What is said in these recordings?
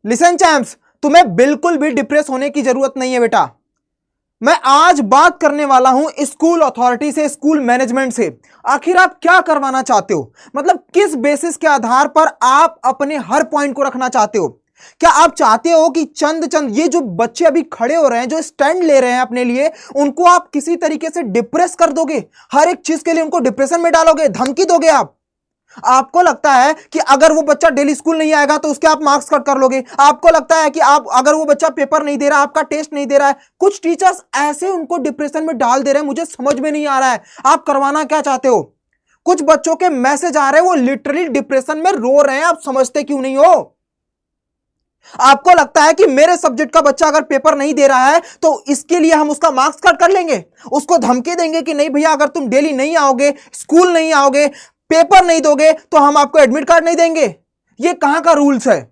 Listen champs, तुम्हें बिल्कुल भी डिप्रेस होने की जरूरत नहीं है बेटा। मैं आज बात करने वाला हूं स्कूल अथॉरिटी से, स्कूल मैनेजमेंट से। आखिर आप क्या करवाना चाहते हो? मतलब किस बेसिस के आधार पर आप अपने हर पॉइंट को रखना चाहते हो? क्या आप चाहते हो कि चंद चंद ये जो बच्चे अभी खड़े हो रहे हैं, जो स्टैंड ले रहे हैं अपने लिए, उनको आप किसी तरीके से डिप्रेस कर दोगे? हर एक चीज के लिए उनको डिप्रेशन में डालोगे, धमकी दोगे आप? आपको लगता है कि अगर वो बच्चा डेली स्कूल नहीं आएगा तो उसके आप मार्क्स कट कर लोगे? आपको लगता है कि आप अगर वो बच्चा पेपर नहीं दे रहा, आपका टेस्ट नहीं दे रहा है, कुछ टीचर्स ऐसे उनको डिप्रेशन में डाल दे रहे हैं, मुझे समझ में नहीं आ रहा है आप करवाना क्या चाहते हो। कुछ बच्चों के मैसेज आ रहे हैं, वो लिटरली डिप्रेशन में रो रहे हैं, आप समझते क्यों नहीं हो? आपको लगता है कि मेरे सब्जेक्ट का बच्चा अगर पेपर नहीं दे रहा है तो इसके लिए हम उसका मार्क्स कट कर लेंगे, उसको धमकी देंगे कि नहीं भैया अगर तुम डेली नहीं आओगे, स्कूल नहीं आओगे, पेपर नहीं दोगे तो हम आपको एडमिट कार्ड नहीं देंगे? ये कहां का रूल्स है?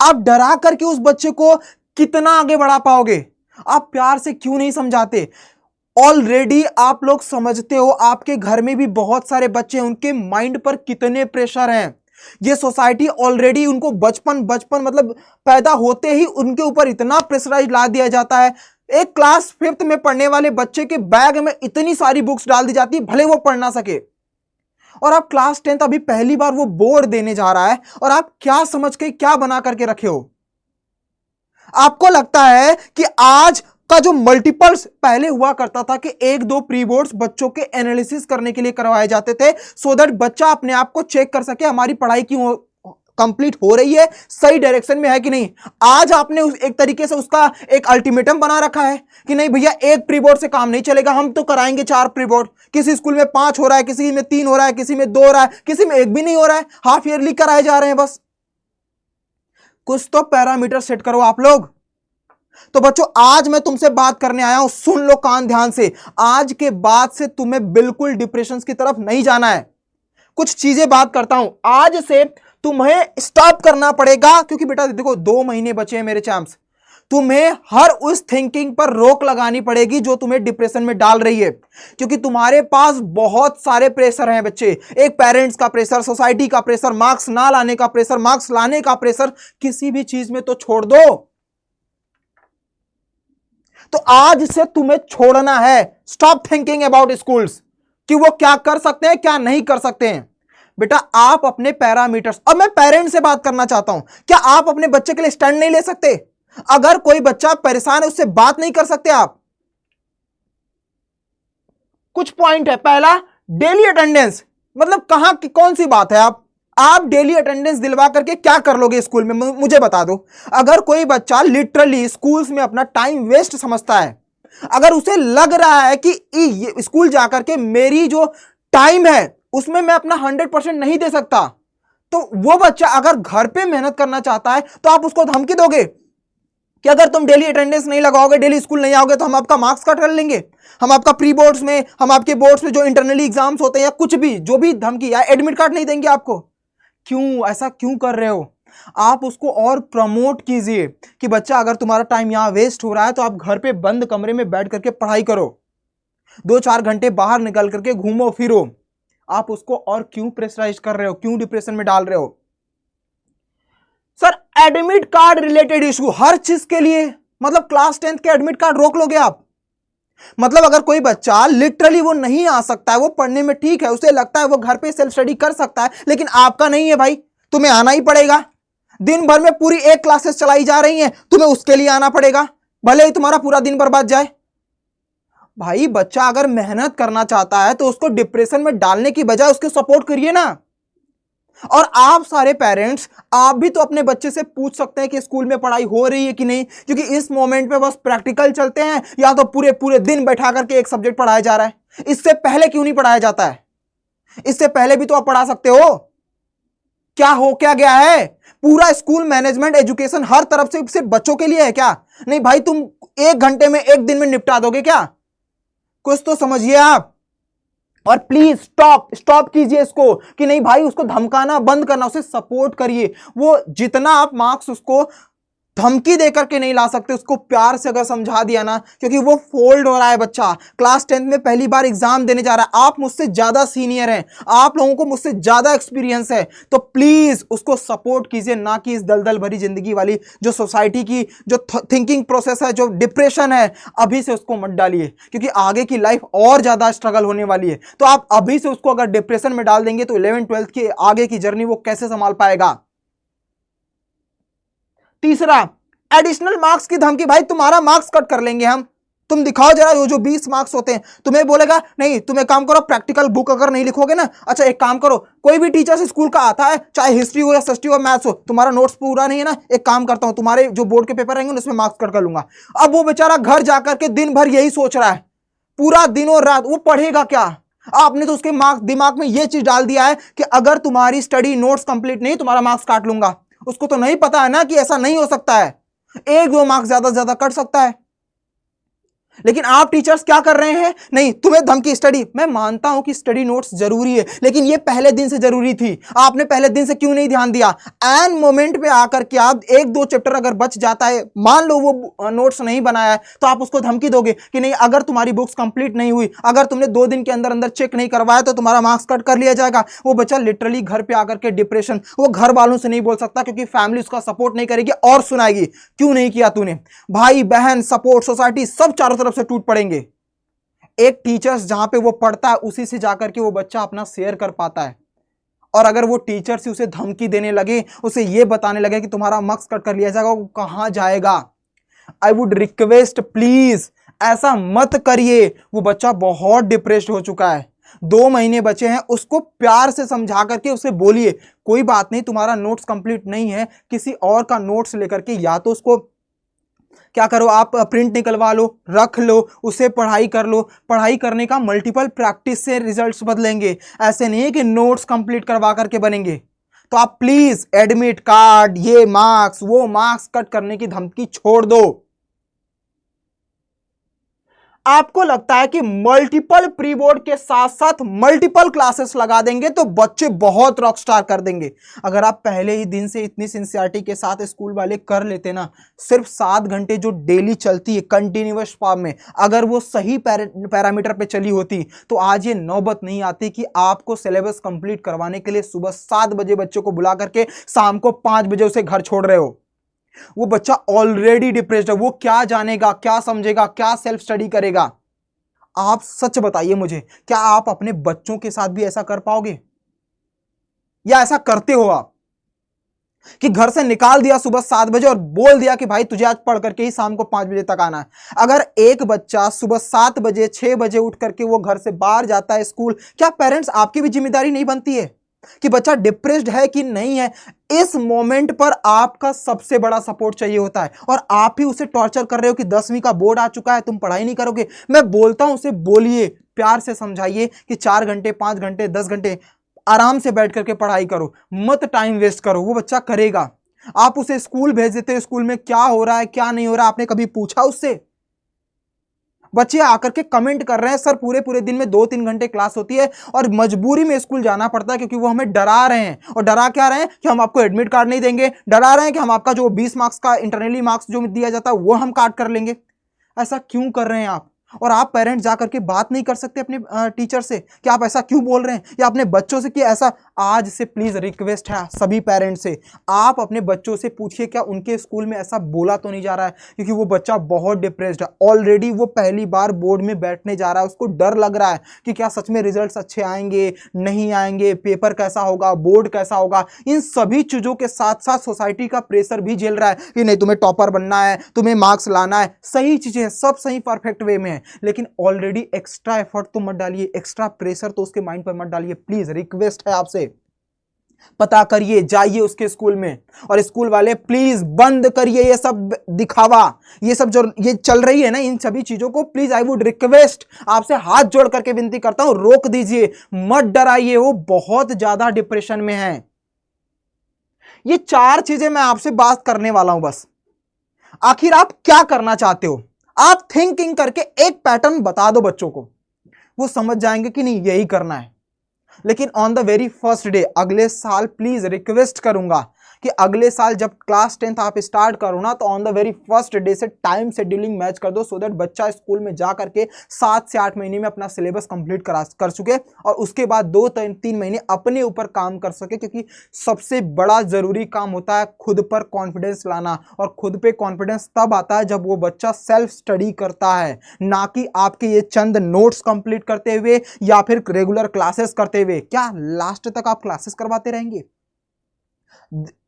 आप डरा करके उस बच्चे को कितना आगे बढ़ा पाओगे? आप प्यार से क्यों नहीं समझाते? ऑलरेडी आप लोग समझते हो, आपके घर में भी बहुत सारे बच्चे हैं, उनके माइंड पर कितने प्रेशर हैं। ये सोसाइटी ऑलरेडी उनको बचपन बचपन मतलब पैदा होते ही उनके ऊपर इतना प्रेशराइज ला दिया जाता है। एक क्लास 5th में पढ़ने वाले बच्चे के बैग में इतनी सारी बुक्स डाल दी जाती है, भले वो पढ़ ना सके। और आप क्लास 10th अभी पहली बार वो बोर्ड देने जा रहा है और आप क्या समझ के क्या बना करके रखे हो? आपको लगता है कि आज का जो मल्टीपल्स पहले हुआ करता था कि एक दो प्री बोर्ड्स बच्चों के एनालिसिस करने के लिए करवाए जाते थे, सो दैट बच्चा अपने आप को चेक कर सके हमारी पढ़ाई क्यों कंप्लीट हो रही है, सही डायरेक्शन में है कि नहीं। आज आपने एक तरीके से उसका एक अल्टीमेटम बना रखा है कि नहीं भैया एक प्री बोर्ड से काम नहीं चलेगा, हम तो कराएंगे 4 प्री बोर्ड। किसी स्कूल में 5 हो रहा है, किसी में 3 हो रहा है, किसी में 2 हो रहा है, किसी में 1 भी नहीं हो रहा है, हाफ ईयरली कराए जा रहे हैं बस। कुछ तो पैरामीटर सेट करो आप लोग। तो बच्चों आज मैं तुमसे बात करने आया हूं, सुन लो कान ध्यान से। आज के बाद से तुम्हें बिल्कुल डिप्रेशन की तरफ नहीं जाना है। कुछ चीजें बात करता हूं, आज से तुम्हें स्टॉप करना पड़ेगा, क्योंकि बेटा देखो 2 महीने बचे हैं मेरे चैम्प्स। तुम्हें हर उस थिंकिंग पर रोक लगानी पड़ेगी जो तुम्हें डिप्रेशन में डाल रही है, क्योंकि तुम्हारे पास बहुत सारे प्रेशर हैं बच्चे। एक पेरेंट्स का प्रेशर, सोसाइटी का प्रेशर, मार्क्स ना लाने का प्रेशर, मार्क्स लाने का प्रेशर, किसी भी चीज में तो छोड़ दो। तो आज से तुम्हें छोड़ना है। स्टॉप थिंकिंग अबाउट स्कूल्स कि वो क्या कर सकते हैं क्या नहीं कर सकते हैं। बेटा आप अपने पैरामीटर्स, अब मैं पेरेंट्स से बात करना चाहता हूं, क्या आप अपने बच्चे के लिए स्टैंड नहीं ले सकते? अगर कोई बच्चा परेशान है उससे बात नहीं कर सकते आप? कुछ पॉइंट है। पहला, डेली अटेंडेंस, मतलब कहां की कौन सी बात है? आप डेली अटेंडेंस दिलवा करके क्या कर लोगे स्कूल में, मुझे बता दो। अगर कोई बच्चा लिटरली स्कूल्स में अपना टाइम वेस्ट समझता है, अगर उसे लग रहा है कि स्कूल जाकर के मेरी जो टाइम है उसमें मैं अपना 100% नहीं दे सकता, तो वो बच्चा अगर घर पे मेहनत करना चाहता है तो आप उसको धमकी दोगे कि अगर तुम डेली अटेंडेंस नहीं लगाओगे, डेली स्कूल नहीं आओगे तो हम आपका मार्क्स कट कर लेंगे, हम आपका प्री बोर्ड्स में, हम आपके बोर्ड्स में जो इंटरनली एग्जाम्स होते हैं या कुछ भी जो भी धमकी या एडमिट कार्ड नहीं देंगे आपको। क्यों ऐसा क्यों कर रहे हो? आप उसको और प्रमोट कीजिए कि बच्चा अगर तुम्हारा टाइम यहां वेस्ट हो रहा है तो आप घर पे बंद कमरे में बैठ करके पढ़ाई करो, 2-4 घंटे बाहर निकल करके घूमो फिरो। आप उसको और क्यों प्रेशराइज कर रहे हो, क्यों डिप्रेशन में डाल रहे हो? Sir admit card related issue हर चीज के लिए, मतलब क्लास 10th के एडमिट कार्ड रोक लोगे आप? मतलब अगर कोई बच्चा लिटरली वो नहीं आ सकता है, वो पढ़ने में ठीक है, उसे लगता है वो घर पे सेल्फ स्टडी कर सकता है, लेकिन आपका नहीं है भाई, तुम्हें आना ही पड़ेगा। दिन भर में पूरी 1 क्लासेस चलाई जा रही हैं, तुम्हें उसके लिए आना पड़ेगा, भले ही तुम्हारा पूरा दिन बर्बाद जाए। भाई बच्चा अगर मेहनत करना चाहता है तो उसको डिप्रेशन में डालने की बजाय उसके सपोर्ट करिए ना। और आप सारे पेरेंट्स, आप भी तो अपने बच्चे से पूछ सकते हैं कि स्कूल में पढ़ाई हो रही है कि नहीं, क्योंकि इस मोमेंट पे बस प्रैक्टिकल चलते हैं या तो पूरे पूरे दिन बैठा करके एक सब्जेक्ट पढ़ाया जा रहा है। इससे पहले क्यों नहीं पढ़ाया जाता है? इससे पहले भी तो आप पढ़ा सकते हो। क्या हो क्या गया है? पूरा स्कूल मैनेजमेंट एजुकेशन हर तरफ से सिर्फ बच्चों के लिए है क्या? नहीं भाई, तुम 1 घंटे में 1 दिन में निपटा दोगे क्या? कुछ तो समझिए आप। और प्लीज स्टॉप कीजिए इसको कि नहीं भाई, उसको धमकाना बंद करना, उसे सपोर्ट करिए। वो जितना आप मार्क्स उसको धमकी देकर के नहीं ला सकते, उसको प्यार से अगर समझा दिया ना, क्योंकि वो फोल्ड हो रहा है बच्चा, क्लास 10th में पहली बार एग्जाम देने जा रहा है, आप मुझसे ज्यादा सीनियर हैं, आप लोगों को मुझसे ज्यादा एक्सपीरियंस है, तो प्लीज उसको सपोर्ट कीजिए, ना कि इस दलदल भरी जिंदगी वाली जो सोसाइटी की जो थिंकिंग प्रोसेस है, जो डिप्रेशन है, अभी से उसको मत डालिए, क्योंकि आगे की लाइफ और ज्यादा स्ट्रगल होने वाली है। तो आप अभी से उसको अगर डिप्रेशन में डाल देंगे तो 11th-12th की आगे की जर्नी वो कैसे संभाल पाएगा। तीसरा, एडिशनल मार्क्स की धमकी। भाई तुम्हारा मार्क्स कट कर लेंगे हम, तुम दिखाओ जरा वो जो 20 मार्क्स होते हैं। तुम्हें बोलेगा नहीं, तुम एक काम करो, प्रैक्टिकल बुक अगर नहीं लिखोगे ना, अच्छा एक काम करो, कोई भी टीचर से स्कूल का आता है, चाहे हिस्ट्री हो या सस्टी हो मैथ्स हो, तुम्हारा नोट्स पूरा नहीं है ना, एक काम करता हूं, तुम्हारे जो बोर्ड के पेपर रहेंगे उसमें मार्क्स कट कर लूंगा। अब वो बेचारा घर जाकर के दिन भर यही सोच रहा है, पूरा दिन और रात, वो पढ़ेगा क्या? आपने तो उसके मार्क्स दिमाग में ये चीज डाल दिया है कि अगर तुम्हारी स्टडी नोट्स कंप्लीट नहीं, तुम्हारा मार्क्स काट लूंगा। उसको तो नहीं पता है ना कि ऐसा नहीं हो सकता है, 1-2 मार्क्स ज्यादा से ज्यादा कट सकता है। लेकिन आप टीचर्स क्या कर रहे हैं, नहीं तुम्हें धमकी। स्टडी, मैं मानता हूं कि स्टडी नोट्स जरूरी है, लेकिन ये पहले दिन से जरूरी थी, आपने पहले दिन से क्यों नहीं ध्यान दिया? एन मोमेंट पे आकर के आप 1-2 चैप्टर अगर बच जाता है, मान लो वो नोट्स नहीं बनाया है, तो आप उसको धमकी दोगे कि नहीं, अगर तुम्हारी बुक्स कंप्लीट नहीं हुई, अगर तुमने 2 दिन के अंदर अंदर चेक नहीं करवाया तो तुम्हारा मार्क्स कट कर लिया जाएगा। वो बच्चा लिटरली घर पे आकर के डिप्रेशन, वो घर वालों से नहीं बोल सकता क्योंकि फैमिली उसका सपोर्ट नहीं करेगी और सुनाएगी, क्यों नहीं किया तूने। भाई बहन, सपोर्ट, सोसाइटी, सब चारों तरफ से टूट पड़ेंगे। एक टीचर्स जहां पे वो पढ़ता है उसी से जाकर के वो बच्चा अपना शेयर कर पाता है, और अगर वो टीचर से उसे धमकी देने लगे, उसे ये बताने लगे कि तुम्हारा मार्क्स कट कर लिया जाएगा, वो कहां जाएगा? आई वुड रिक्वेस्ट, प्लीज ऐसा मत करिए। वो बच्चा बहुत डिप्रेस्ड हो चुका है, 2 महीने बचे हैं, उसको प्यार से समझा करके उसे बोलिए कोई बात नहीं, तुम्हारा नोट्स कंप्लीट नहीं है, किसी और का नोट्स लेकर के या तो उसको क्या करो, आप प्रिंट निकलवा लो, रख लो, उसे पढ़ाई कर लो। पढ़ाई करने का मल्टीपल प्रैक्टिस से रिजल्ट्स बदलेंगे, ऐसे नहीं है कि नोट्स कंप्लीट करवा करके बनेंगे। तो आप प्लीज एडमिट कार्ड, ये मार्क्स, वो मार्क्स कट करने की धमकी छोड़ दो। आपको लगता है कि मल्टीपल प्री बोर्ड के साथ साथ मल्टीपल क्लासेस लगा देंगे तो बच्चे बहुत रॉक स्टार कर देंगे। अगर आप पहले ही दिन से इतनी सिंसियरिटी के साथ स्कूल वाले कर लेते ना, सिर्फ 7 घंटे जो डेली चलती है कंटिन्यूअस फॉर्म में, अगर वो सही पैरामीटर पे चली होती तो आज ये नौबत नहीं आती कि आपको सिलेबस कंप्लीट करवाने के लिए सुबह 7 बजे बच्चों को बुला करके शाम को 5 बजे उसे घर छोड़ रहे हो। वो बच्चा ऑलरेडी डिप्रेस्ड है, वो क्या जानेगा, क्या समझेगा, क्या सेल्फ स्टडी करेगा? आप सच बताइए मुझे, क्या आप अपने बच्चों के साथ भी ऐसा कर पाओगे, या ऐसा करते हो आप कि घर से निकाल दिया सुबह 7 बजे और बोल दिया कि भाई तुझे आज पढ़ करके ही शाम को 5 बजे तक आना है? अगर एक बच्चा सुबह 7 बजे 6 बजे उठ करके वो घर से बाहर जाता है स्कूल, क्या पेरेंट्स आपकी भी जिम्मेदारी नहीं बनती है कि बच्चा डिप्रेस्ड है कि नहीं है? इस मोमेंट पर आपका सबसे बड़ा सपोर्ट चाहिए होता है, और आप ही उसे टॉर्चर कर रहे हो कि 10वीं का बोर्ड आ चुका है, तुम पढ़ाई नहीं करोगे। मैं बोलता हूं उसे बोलिए, प्यार से समझाइए कि 4 घंटे 5 घंटे 10 घंटे आराम से बैठ करके पढ़ाई करो, मत टाइम वेस्ट करो। वो बच्चा करेगा। आप उसे स्कूल भेज देते हो, स्कूल में क्या हो रहा है क्या नहीं हो रहा आपने कभी पूछा उससे? बच्चे आकर के कमेंट कर रहे हैं सर पूरे पूरे दिन में 2-3 घंटे क्लास होती है और मजबूरी में स्कूल जाना पड़ता है क्योंकि वो हमें डरा रहे हैं। और डरा क्या रहे हैं कि हम आपको एडमिट कार्ड नहीं देंगे, डरा रहे हैं कि हम आपका जो 20 मार्क्स का इंटरनली मार्क्स जो दिया जाता है वो हम काट कर लेंगे। ऐसा क्यों कर रहे हैं आप? और आप पेरेंट्स जाकर के बात नहीं कर सकते अपने टीचर से कि आप ऐसा क्यों बोल रहे हैं, या अपने बच्चों से कि ऐसा? आज से प्लीज रिक्वेस्ट है सभी पेरेंट्स से, आप अपने बच्चों से पूछिए क्या उनके स्कूल में ऐसा बोला तो नहीं जा रहा है, क्योंकि वो बच्चा बहुत डिप्रेस्ड है ऑलरेडी। वो पहली बार बोर्ड में बैठने जा रहा है, उसको डर लग रहा है कि क्या सच में रिजल्ट्स अच्छे आएंगे नहीं आएंगे, पेपर कैसा होगा, बोर्ड कैसा होगा। इन सभी चीजों के साथ साथ सोसाइटी का प्रेशर भी झेल रहा है कि नहीं तुम्हें टॉपर बनना है, तुम्हें मार्क्स लाना है। सही चीजें सब सही परफेक्ट वे में है, लेकिन ऑलरेडी एक्स्ट्रा एफर्ट तो मत डालिए, एक्स्ट्रा प्रेशर तो उसके माइंड पर मत डालिए। प्लीज रिक्वेस्ट है आपसे, पता करिए, जाइए उसके स्कूल में। और स्कूल वाले प्लीज बंद करिए ये सब दिखावा, ये सब जो ये चल रही है ना, इन सभी चीजों को प्लीज आई वुड रिक्वेस्ट, आपसे हाथ जोड़ करके विनती करता हूं, रोक दीजिए, मत डराइए। वो बहुत ज्यादा डिप्रेशन में है। ये 4 चीजें मैं आपसे बात करने वाला हूं बस। आखिर आप क्या करना चाहते हो? आप थिंकिंग करके एक पैटर्न बता दो बच्चों को, वो समझ जाएंगे कि नहीं यही करना है। लेकिन on the very first day अगले साल प्लीज रिक्वेस्ट करूंगा कि अगले साल जब क्लास 10th आप स्टार्ट करो ना, तो on the very first day से टाइम शेड्यूलिंग मैच कर दो, सो दैट बच्चा स्कूल में जा करके 7 से 8 महीने में अपना सिलेबस कंप्लीट कर चुके और उसके बाद 2-3 महीने अपने ऊपर काम कर सके। क्योंकि सबसे बड़ा जरूरी काम होता है खुद पर कॉन्फिडेंस लाना, और खुद पे कॉन्फिडेंस तब आता है जब वो बच्चा सेल्फ स्टडी करता है, ना कि आपके ये चंद नोट्स कंप्लीट करते हुए या फिर रेगुलर क्लासेस करते हुए। क्या लास्ट तक आप क्लासेस करवाते रहेंगे?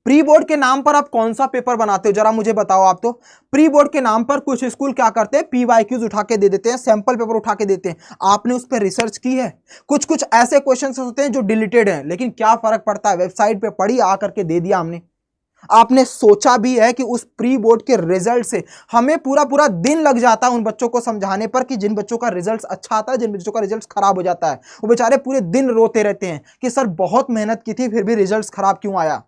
प्री बोर्ड के नाम पर आप कौन सा पेपर बनाते हो, जरा मुझे बताओ आप। तो प्री बोर्ड के नाम पर कुछ स्कूल क्या करते हैं, PYQs उठा के दे देते हैं, सैंपल पेपर उठा के देते हैं। आपने उस पर रिसर्च की है? कुछ कुछ ऐसे क्वेश्चंस होते हैं जो डिलीटेड हैं, लेकिन क्या फर्क पड़ता है, वेबसाइट पे पढ़ी, आकर के दे दिया हमने। आपने सोचा भी है कि उस प्री बोर्ड के रिजल्ट से हमें पूरा पूरा दिन लग जाता है उन बच्चों को समझाने पर कि जिन बच्चों का रिजल्ट अच्छा आता है, जिन बच्चों का रिजल्ट खराब हो जाता है। वो बेचारे पूरे दिन रोते रहते हैं कि सर बहुत मेहनत की थी फिर भी रिजल्ट खराब क्यों आया।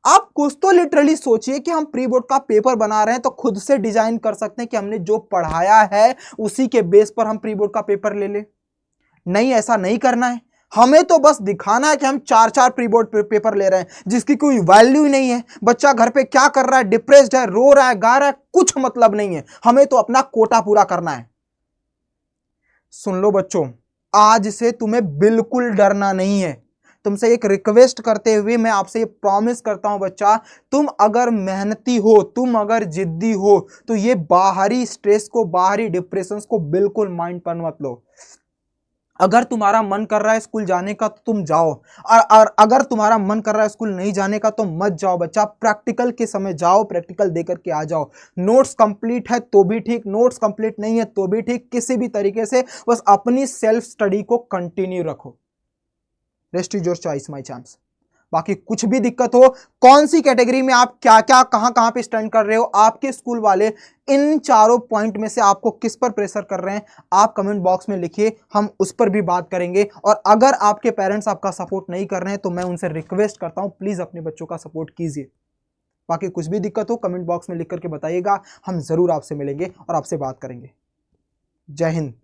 आप कुछ तो लिटरली सोचिए कि हम प्री बोर्ड का पेपर बना रहे हैं तो खुद से डिजाइन कर सकते हैं कि हमने जो पढ़ाया है उसी के बेस पर हम प्री बोर्ड का पेपर ले ले। नहीं, ऐसा नहीं करना है। हमें तो बस दिखाना है कि हम 4-4 प्री बोर्ड पेपर ले रहे हैं जिसकी कोई वैल्यू ही नहीं है। बच्चा घर पे क्या कर रहा है, डिप्रेस्ड है, रो रहा है, गा रहा है, कुछ मतलब नहीं है। हमें तो अपना कोटा पूरा करना है। सुन लो बच्चों, आज से तुम्हें बिल्कुल डरना नहीं है। तुमसे एक रिक्वेस्ट करते हुए मैं आपसे ये प्रॉमिस करता हूं बच्चा, तुम अगर मेहनती हो, तुम अगर जिद्दी हो, तो ये बाहरी स्ट्रेस को, बाहरी डिप्रेशन को बिल्कुल माइंड पर मत लो। अगर तुम्हारा मन कर रहा है स्कूल जाने का तो तुम जाओ, और अगर तुम्हारा मन कर रहा है स्कूल नहीं जाने का तो मत जाओ बच्चा। प्रैक्टिकल के समय जाओ, प्रैक्टिकल देकर के आ जाओ। नोट्स कंप्लीट है तो भी ठीक, नोट्स कंप्लीट नहीं है तो भी ठीक, किसी भी तरीके से बस अपनी सेल्फ स्टडी को कंटिन्यू रखो। Rest is your choice my champs. बाकी कुछ भी दिक्कत हो, कौन सी कैटेगरी में आप क्या क्या कहां पे स्टैंड कर रहे हो, आपके स्कूल वाले इन चारों पॉइंट में से आपको किस पर प्रेशर कर रहे हैं, आप कमेंट बॉक्स में लिखिए, हम उस पर भी बात करेंगे। और अगर आपके पेरेंट्स आपका सपोर्ट नहीं कर रहे हैं तो मैं उनसे रिक्वेस्ट करता हूं, प्लीज अपने बच्चों का सपोर्ट कीजिए। बाकी कुछ भी दिक्कत हो कमेंट बॉक्स में लिख करके बताइएगा, हम जरूर आपसे मिलेंगे और आपसे बात करेंगे। जय हिंद।